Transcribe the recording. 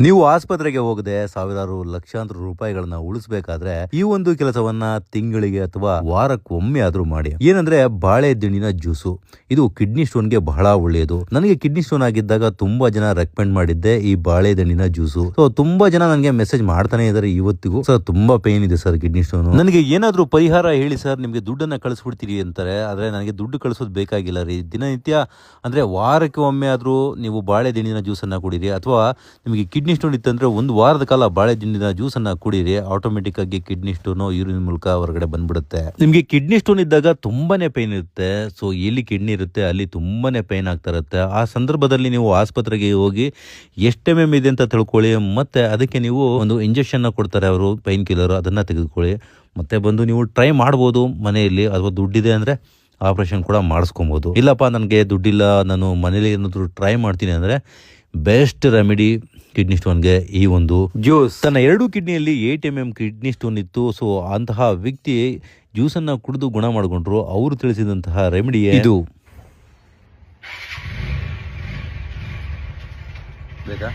ನೀವು ಆಸ್ಪತ್ರೆಗೆ ಹೋಗದೆ ಸಾವಿರಾರು ಲಕ್ಷಾಂತರ ರೂಪಾಯಿಗಳನ್ನ ಉಳಿಸಬೇಕಾದ್ರೆ ಈ ಒಂದು ಕೆಲಸವನ್ನ ತಿಂಗಳಿಗೆ ಅಥವಾ ವಾರಕ್ಕೊಮ್ಮೆ ಆದ್ರೂ ಮಾಡಿ. ಏನಂದ್ರೆ ಬಾಳೆ ದಿಂಡಿನ ಜ್ಯೂಸು. ಇದು ಕಿಡ್ನಿ ಸ್ಟೋನ್ಗೆ ಬಹಳ ಒಳ್ಳೆಯದು. ನನಗೆ ಕಿಡ್ನಿ ಸ್ಟೋನ್ ಆಗಿದ್ದಾಗ ತುಂಬಾ ಜನ ರೆಕಮೆಂಡ್ ಮಾಡಿದ್ದೆ ಈ ಬಾಳೆ ದಿಂಡಿನ ಜ್ಯೂಸು. ಸೊ ತುಂಬಾ ಜನ ನನಗೆ ಮೆಸೇಜ್ ಮಾಡ್ತಾನೆ ಇದಾರೆ ಇವತ್ತಿಗೂ. ಸರ್ ತುಂಬಾ ಪೇನ್ ಇದೆ ಸರ್ ಕಿಡ್ನಿ ಸ್ಟೋನ್, ನನಗೆ ಏನಾದ್ರೂ ಪರಿಹಾರ ಹೇಳಿ ಸರ್, ನಿಮ್ಗೆ ದುಡ್ಡನ್ನ ಕಳಿಸ್ಬಿಡ್ತೀರಿ ಅಂತಾರೆ. ಆದ್ರೆ ನನಗೆ ದುಡ್ಡು ಕಳಿಸೋದು ಬೇಕಾಗಿಲ್ಲ ರೀ. ದಿನನಿತ್ಯ ಅಂದ್ರೆ ವಾರಕ್ಕೆ ಒಮ್ಮೆ ಆದ್ರೂ ನೀವು ಬಾಳೆ ದಿಂಡಿನ ಜ್ಯೂಸ್ ಅನ್ನ ಕುಡೀರಿ. ಅಥವಾ ನಿಮಗೆ ಕಿಡ್ನಿ ಸ್ಟೋನ್ ಇತ್ತಂದ್ರೆ ಒಂದು ವಾರದ ಕಾಲ ಬಾಳೆ ದಿಂಡಿನ ಜ್ಯೂಸ್ ಅನ್ನ ಕುಡೀರಿ. ಆಟೋಮೆಟಿಕ್ ಆಗಿ ಕಿಡ್ನಿ ಸ್ಟೋನ್ ಯೂರಿನ್ ಮೂಲಕ ಹೊರಗಡೆ ಬಂದ್ಬಿಡುತ್ತೆ. ನಿಮ್ಗೆ ಕಿಡ್ನಿ ಸ್ಟೋನ್ ಇದ್ದಾಗ ತುಂಬಾನೇ ಪೈನ್ ಇರುತ್ತೆ. ಸೊ ಎಲ್ಲಿ ಕಿಡ್ನಿ ಇರುತ್ತೆ ಅಲ್ಲಿ ತುಂಬಾನೇ ಪೈನ್ ಆಗ್ತಾ ಇರುತ್ತೆ. ಆ ಸಂದರ್ಭದಲ್ಲಿ ನೀವು ಆಸ್ಪತ್ರೆಗೆ ಹೋಗಿ ಎಷ್ಟು MM ಇದೆ ಅಂತ ತಿಳ್ಕೊಳ್ಳಿ. ಮತ್ತೆ ಅದಕ್ಕೆ ನೀವು ಒಂದು ಇಂಜೆಕ್ಷನ್ ಕೊಡ್ತಾರೆ ಅವರು, ಪೈನ್ ಕಿಲ್ಲರ್, ಅದನ್ನ ತೆಗೆದುಕೊಳ್ಳಿ. ಮತ್ತೆ ಬಂದು ನೀವು ಟ್ರೈ ಮಾಡ್ಬೋದು ಮನೆಯಲ್ಲಿ. ಅಥವಾ ದುಡ್ಡಿದೆ ಅಂದ್ರೆ ಆಪರೇಷನ್ ಕೂಡ ಮಾಡಿಸ್ಕೊಬಹುದು. ಇಲ್ಲಪ್ಪ ನನಗೆ ದುಡ್ಡಿಲ್ಲ, ನಾನು ಮನೇಲಿ ಏನಾದರೂ ಟ್ರೈ ಮಾಡ್ತೀನಿ ಅಂದ್ರೆ ಬೆಸ್ಟ್ ರೆಮಿಡಿ ಕಿಡ್ನಿ ಸ್ಟೋನ್ಗೆ ಈ ಒಂದು ಜ್ಯೂಸ್. ತನ್ನ 2 ಕಿಡ್ನಿಯಲ್ಲಿ 8 mm ಕಿಡ್ನಿ ಸ್ಟೋನ್ ಇತ್ತು. ಸೊ ಅಂತಹ ವ್ಯಕ್ತಿ ಜ್ಯೂಸನ್ನು ಕುಡಿದು ಗುಣ ಮಾಡಿಕೊಂಡ್ರು. ಅವರು ತಿಳಿಸಿದಂತಹ ರೆಮಿಡಿ ಇದು. ಬೇಕಾ?